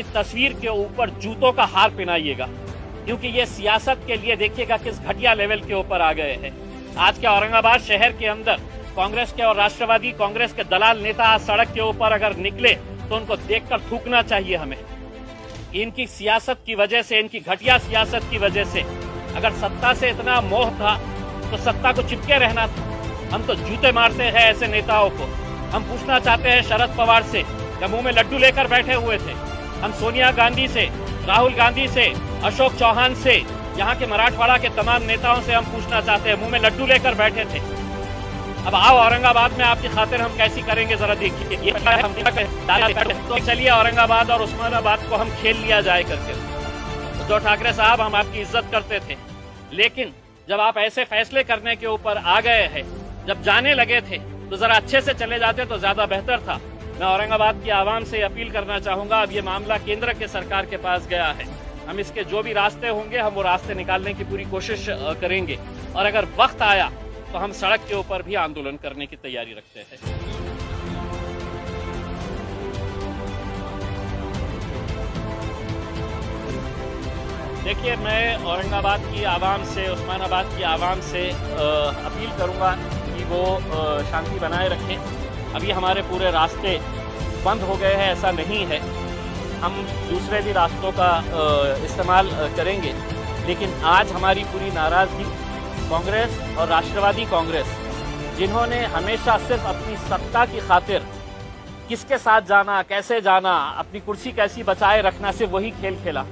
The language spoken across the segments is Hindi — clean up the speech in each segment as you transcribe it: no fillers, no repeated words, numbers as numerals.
इनकी तस्वीर के ऊपर जूतों का हार पहनाइएगा, क्योंकि ये सियासत के लिए देखिएगा किस घटिया लेवल के ऊपर आ गए हैं। आज के औरंगाबाद शहर के अंदर कांग्रेस के और राष्ट्रवादी कांग्रेस के दलाल नेता आज सड़क के ऊपर अगर निकले तो उनको देखकर थूकना चाहिए हमें। इनकी सियासत की वजह से, इनकी घटिया सियासत की वजह से अगर सत्ता से इतना मोह था तो सत्ता को चिपके रहना था। हम तो जूते मारते हैं ऐसे नेताओं को। हम पूछना चाहते हैं शरद पवार से, क्या मुंह में लड्डू लेकर बैठे हुए थे? हम सोनिया गांधी से, राहुल गांधी से, अशोक चौहान से, यहाँ के मराठवाड़ा के तमाम नेताओं से हम पूछना चाहते हैं, मुंह में लड्डू लेकर बैठे थे? अब आओ औरंगाबाद में आपकी खातिर हम कैसी करेंगे जरा देखिए। तो चलिए औरंगाबाद और उस्मानाबाद को हम खेल लिया जाए करके। उद्धव ठाकरे साहब, हम आपकी इज्जत करते थे, लेकिन जब आप ऐसे फैसले करने के ऊपर आ गए हैं, जब जाने लगे थे तो जरा अच्छे से चले जाते तो ज्यादा बेहतर था। मैं औरंगाबाद की आवाम से अपील करना चाहूंगा, अब ये मामला केंद्र के सरकार के पास गया है। हम इसके जो भी रास्ते होंगे हम वो रास्ते निकालने की पूरी कोशिश करेंगे, और अगर वक्त आया तो हम सड़क के ऊपर भी आंदोलन करने की तैयारी रखते हैं। देखिए, मैं औरंगाबाद की आवाम से, उस्मानाबाद की आवाम से अपील करूंगा कि वो शांति बनाए रखें। अभी हमारे पूरे रास्ते बंद हो गए हैं, ऐसा नहीं है, हम दूसरे भी रास्तों का इस्तेमाल करेंगे। लेकिन आज हमारी पूरी नाराज़गी कांग्रेस और राष्ट्रवादी कांग्रेस, जिन्होंने हमेशा सिर्फ अपनी सत्ता की खातिर किसके साथ जाना, कैसे जाना, अपनी कुर्सी कैसी बचाए रखना, सिर्फ वही खेल खेला।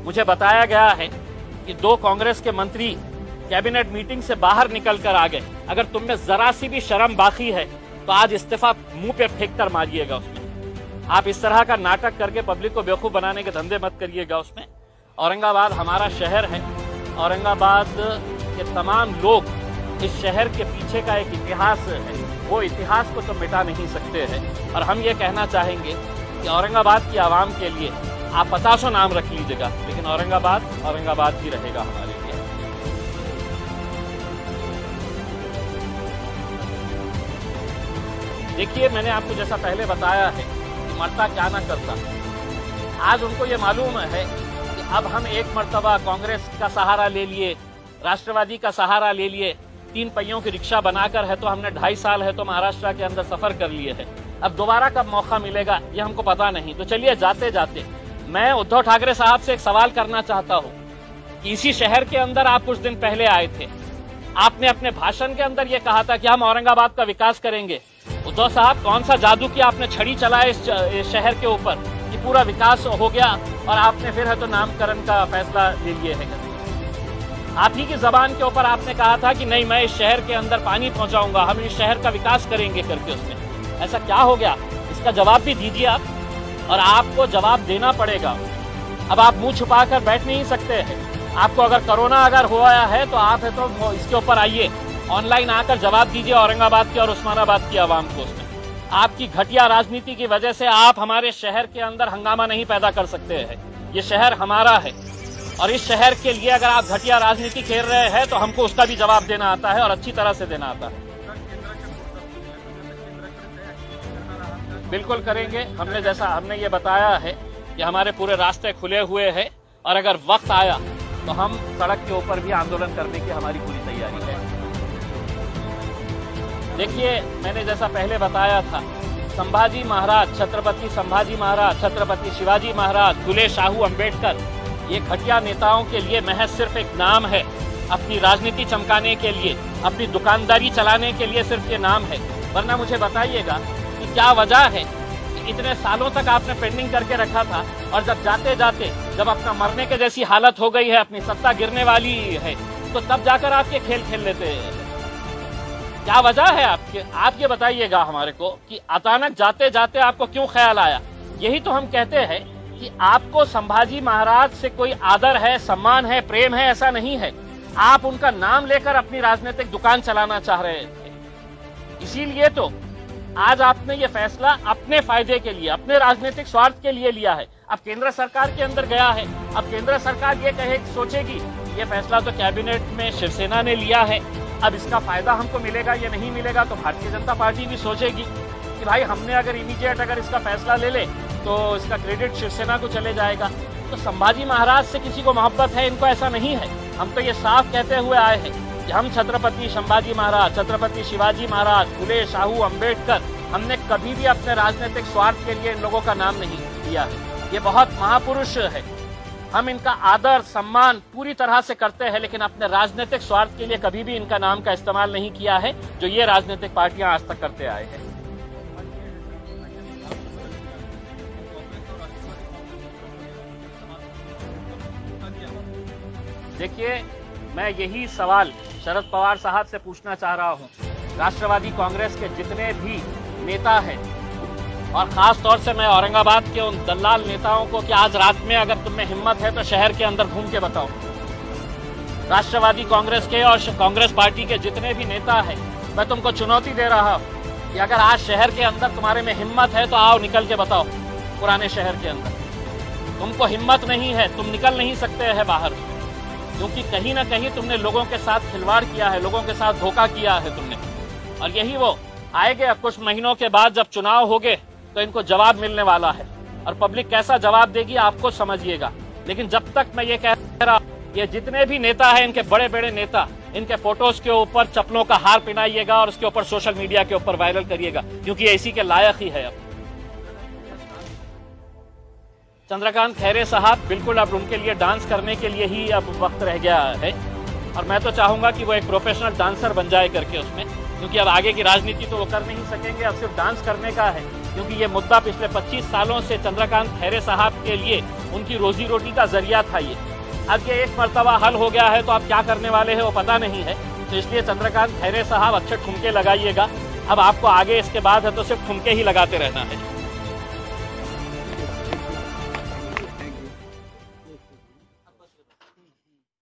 मुझे बताया गया है कि 2 कांग्रेस के मंत्री कैबिनेट मीटिंग से बाहर निकल कर आ गए। अगर तुम में जरा सी भी शर्म बाकी है तो आज इस्तीफा मुंह पे फेंक कर मारिएगा उसमें। आप इस तरह का नाटक करके पब्लिक को बेवकूफ बनाने के धंधे मत करिएगा उसमें। औरंगाबाद हमारा शहर है, औरंगाबाद के तमाम लोग, इस शहर के पीछे का एक इतिहास है, वो इतिहास को तो मिटा नहीं सकते हैं। और हम ये कहना चाहेंगे कि औरंगाबाद की आवाम के लिए आप 50 नाम रख लीजिएगा, लेकिन औरंगाबाद औरंगाबाद ही रहेगा हमारे लिए। देखिए, मैंने आपको जैसा पहले बताया है कि मरता क्या ना करता। आज उनको ये मालूम है कि अब हम एक मर्तबा कांग्रेस का सहारा ले लिए, राष्ट्रवादी का सहारा ले लिए, 3 पहियों की रिक्शा बनाकर है तो हमने 2.5 साल है तो महाराष्ट्र के अंदर सफर कर लिए है। अब दोबारा कब मौका मिलेगा ये हमको पता नहीं। तो चलिए, जाते जाते मैं उद्धव ठाकरे साहब से एक सवाल करना चाहता हूँ कि इसी शहर के अंदर आप कुछ दिन पहले आए थे, आपने अपने भाषण के अंदर ये कहा था कि हम औरंगाबाद का विकास करेंगे। उद्धव साहब, कौन सा जादू की आपने छड़ी चलाए इस शहर के ऊपर कि पूरा विकास हो गया और आपने फिर है तो नामकरण का फैसला ले लिए है? आप ही की जबान के ऊपर आपने कहा था कि नहीं, मैं इस शहर के अंदर पानी पहुंचाऊंगा, हम इस शहर का विकास करेंगे करके। उसमें ऐसा क्या हो गया? इसका जवाब भी दीजिए आप, और आपको जवाब देना पड़ेगा। अब आप मुंह छुपा कर बैठ नहीं सकते हैं। आपको अगर कोरोना अगर हुआ है तो आप है तो इसके ऊपर आइए, ऑनलाइन आकर जवाब दीजिए औरंगाबाद की और उस्मानाबाद की आवाम को। उसमें आपकी घटिया राजनीति की वजह से आप हमारे शहर के अंदर हंगामा नहीं पैदा कर सकते हैं। ये शहर हमारा है, और इस शहर के लिए अगर आप घटिया राजनीति खेल रहे हैं तो हमको उसका भी जवाब देना आता है, और अच्छी तरह से देना आता है। बिल्कुल करेंगे। हमने ये बताया है कि हमारे पूरे रास्ते खुले हुए हैं, और अगर वक्त आया तो हम सड़क के ऊपर भी आंदोलन करने की हमारी पूरी तैयारी है। देखिए, मैंने जैसा पहले बताया था, संभाजी महाराज, छत्रपति संभाजी महाराज, छत्रपति शिवाजी महाराज, फुले शाहू अम्बेडकर, ये घटिया नेताओं के लिए महज सिर्फ एक नाम है। अपनी राजनीति चमकाने के लिए, अपनी दुकानदारी चलाने के लिए सिर्फ ये नाम है। वरना मुझे बताइएगा कि क्या वजह है कि इतने सालों तक आपने पेंडिंग करके रखा था, और जब जाते जाते जब अपना मरने के जैसी हालत हो गई है, अपनी सत्ता गिरने वाली है, तो तब जाकर आप ये खेल खेल लेते हैं। क्या वजह है आपके? आप ये बताइएगा हमारे को कि अचानक जाते जाते आपको क्यों ख्याल आया? यही तो हम कहते हैं कि आपको संभाजी महाराज से कोई आदर है, सम्मान है, प्रेम है, ऐसा नहीं है। आप उनका नाम लेकर अपनी राजनीतिक दुकान चलाना चाह रहे थे। इसीलिए तो आज आपने ये फैसला अपने फायदे के लिए, अपने राजनीतिक स्वार्थ के लिए लिया है। अब केंद्र सरकार के अंदर गया है, अब केंद्र सरकार ये सोचेगी ये फैसला तो कैबिनेट में शिवसेना ने लिया है, अब इसका फायदा हमको मिलेगा या नहीं मिलेगा, तो भारतीय जनता पार्टी भी सोचेगी कि भाई हमने अगर इमीडिएट अगर इसका फैसला ले ले तो इसका क्रेडिट शिवसेना को चले जाएगा। तो संभाजी महाराज से किसी को मोहब्बत है, इनको ऐसा नहीं है। हम तो ये साफ कहते हुए आए हैं कि हम छत्रपति संभाजी महाराज, छत्रपति शिवाजी महाराज, फुले, शाहू, अंबेडकर, हमने कभी भी अपने राजनीतिक स्वार्थ के लिए इन लोगों का नाम नहीं लिया है। ये बहुत महापुरुष है, हम इनका आदर सम्मान पूरी तरह से करते हैं, लेकिन अपने राजनीतिक स्वार्थ के लिए कभी भी इनका नाम का इस्तेमाल नहीं किया है, जो ये राजनीतिक पार्टियां आज तक करते आए हैं। देखिए, मैं यही सवाल शरद पवार साहब से पूछना चाह रहा हूं। राष्ट्रवादी कांग्रेस के जितने भी नेता हैं, और खास तौर से मैं औरंगाबाद के उन दलाल नेताओं को कि आज रात में अगर तुम में हिम्मत है तो शहर के अंदर घूम के बताओ। राष्ट्रवादी कांग्रेस के और कांग्रेस पार्टी के जितने भी नेता हैं, मैं तुमको चुनौती दे रहा हूं कि अगर आज शहर के अंदर तुम्हारे में हिम्मत है तो आओ, निकल के बताओ। पुराने शहर के अंदर तुमको हिम्मत नहीं है, तुम निकल नहीं सकते हैं बाहर, क्योंकि कहीं ना कहीं तुमने लोगों के साथ खिलवाड़ किया है, लोगों के साथ धोखा किया है तुमने। और यही वो आएंगे कुछ महीनों के बाद, जब चुनाव होंगे तो इनको जवाब मिलने वाला है, और पब्लिक कैसा जवाब देगी आपको समझिएगा। लेकिन जब तक मैं ये कह रहा, ये जितने भी नेता हैं, इनके बड़े बड़े नेता, इनके फोटोज के ऊपर चप्पलों का हार पहनाइएगा और उसके ऊपर सोशल मीडिया के ऊपर वायरल करिएगा, क्योंकि ये इसी के लायक ही है। अब चंद्रकांत खैरे साहब, बिल्कुल अब उनके लिए डांस करने के लिए ही अब वक्त रह गया है, और मैं तो चाहूंगा कि वो एक प्रोफेशनल डांसर बन जाए करके उसमें, क्योंकि अब आगे की राजनीति तो वो कर नहीं सकेंगे, अब सिर्फ डांस करने का है। क्योंकि ये मुद्दा पिछले 25 सालों से चंद्रकांत खैरे साहब के लिए उनकी रोजी रोटी का जरिया था। ये अब ये एक मर्तबा हल हो गया है, तो आप क्या करने वाले हैं वो पता नहीं है। तो इसलिए चंद्रकांत खैरे साहब अच्छे ठुमके लगाइएगा। अब आपको आगे इसके बाद है तो सिर्फ ठुमके ही लगाते रहना है।